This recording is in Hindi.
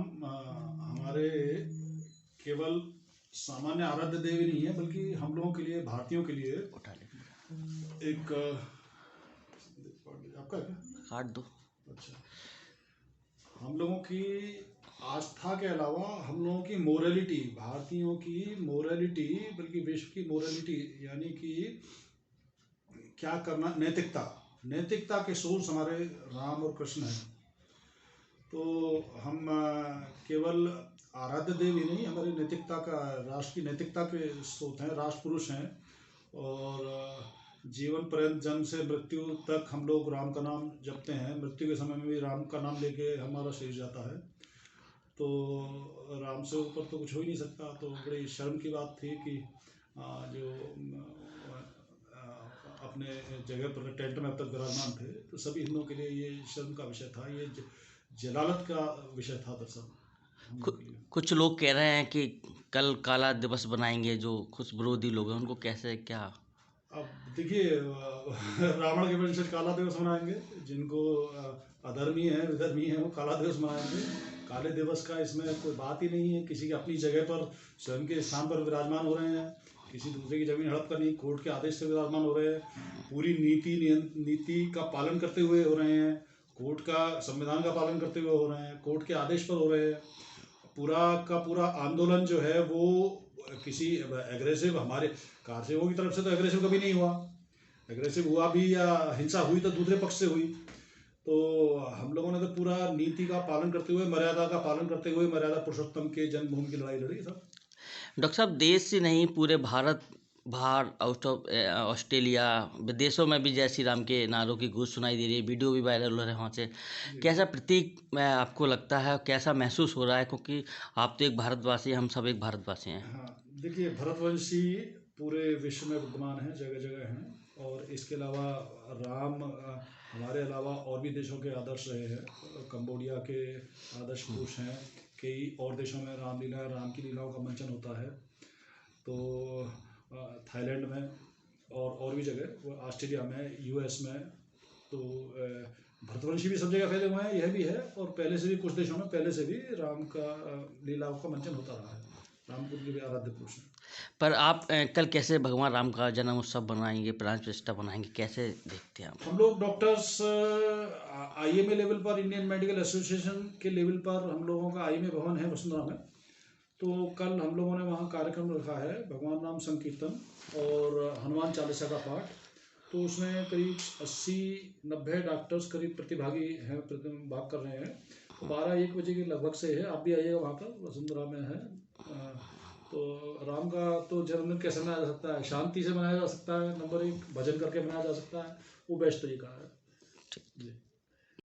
हमारे केवल सामान्य आराध्य देवी नहीं है, बल्कि हम लोगों के लिए, भारतीयों के लिए एक आपका क्या काट दो। अच्छा, हम लोगों की आस्था के अलावा हम लोगों की मोरालिटी, भारतीयों की मोरालिटी, बल्कि विश्व की मोरालिटी, यानी कि क्या करना, नैतिकता के सोर्स हमारे राम और कृष्ण हैं। तो हम केवल आराध्य देव ही नहीं, हमारी नैतिकता का, राष्ट्र की नैतिकता के स्रोत हैं, राष्ट्र पुरुष हैं। और जीवन पर्यंत, जन्म से मृत्यु तक हम लोग राम का नाम जपते हैं। मृत्यु के समय में भी राम का नाम लेके हमारा शरीर जाता है। तो राम से ऊपर तो कुछ हो ही नहीं सकता। तो बड़ी शर्म की बात थी कि जो अपने जगह पर टेंट में अब तक विराजमान थे, तो सभी हिंदुओं के लिए ये शर्म का विषय था, ये जलालत का विषय था दरअसल हम लोग के लिए। कुछ लोग कह रहे हैं कि कल काला दिवस बनाएंगे, जो कुछ विरोधी लोग हैं उनको कैसे क्या? अब देखिए, रावण के वंशज काला दिवस मनाएंगे, जिनको अधर्मी है, विधर्मी है, वो काला दिवस मनाएंगे। काले दिवस का इसमें कोई बात ही नहीं है। किसी की अपनी जगह पर, स्वयं के स्थान पर विराजमान हो रहे हैं, किसी दूसरे की जमीन हड़प कर नहीं, कोर्ट के आदेश से विराजमान हो रहे हैं, पूरी नीति का पालन करते हुए हो रहे हैं, कोर्ट का, संविधान का पालन करते हुए हो रहे हैं, कोर्ट के आदेश पर हो रहे हैं। पूरा का पूरा आंदोलन जो है वो किसी एग्रेसिव, हमारे कारसेवकों की तरफ से तो एग्रेसिव कभी नहीं हुआ। एग्रेसिव हुआ भी या हिंसा हुई तो दूसरे पक्ष से हुई। तो हम लोगों ने तो पूरा नीति का पालन करते हुए, मर्यादा का पालन करते हुए, मर्यादा पुरुषोत्तम के जन्मभूमि की लड़ाई लड़ी सब। डॉक्टर साहब, देश ही नहीं पूरे भारत, बाहर आउट ऑफ ऑस्ट्रेलिया, विदेशों में भी जय श्री राम के नारों की गूंज सुनाई दे रही है, वीडियो भी वायरल हो रहे हैं वहाँ से। कैसा प्रतीक में आपको लगता है, कैसा महसूस हो रहा है? क्योंकि आप तो एक भारतवासी, हम सब एक भारतवासी हैं। हाँ, देखिए, भरतवंशी पूरे विश्व में विद्यमान हैं, जगह जगह हैं। और इसके अलावा राम हमारे अलावा और भी देशों के आदर्श रहे हैं। कंबोडिया के आदर्श पुरुष हैं। कई और देशों में रामलीला, राम की लीलाओं का मंचन होता है। तो थाईलैंड में और भी जगह, वो ऑस्ट्रेलिया में, यूएस में। तो भरतवंशी भी सब जगह फैले हुए हैं, यह भी है। और पहले से भी कुछ देशों में पहले से भी राम का लीलाओं का मंचन होता रहा है। राम के भी आराध्य पुरुष हैं। पर आप कल कैसे भगवान राम का जन्म उत्सव बनाएंगे, प्राण प्रतिष्ठा बनाएंगे, कैसे देखते हैं आप? हम लोग डॉक्टर्स आईएमए लेवल पर, इंडियन मेडिकल एसोसिएशन के लेवल पर हम लोगों का आईएमए भवन है वसुंधरा में। तो कल हम लोगों ने वहाँ कार्यक्रम रखा है, भगवान नाम संकीर्तन और हनुमान चालीसा का पाठ। तो उसमें करीब 80-90 डॉक्टर्स करीब प्रतिभागी हैं, भाग कर रहे हैं। तो 12-1 बजे के लगभग से है। आप भी आइएगा, वहाँ पर वसुंधरा में है। तो राम का तो जन्मदिन कैसे मनाया जा सकता है? शांति से मनाया जा सकता है, नंबर 1, भजन करके मनाया जा सकता है, वो बेस्ट तरीका है जी।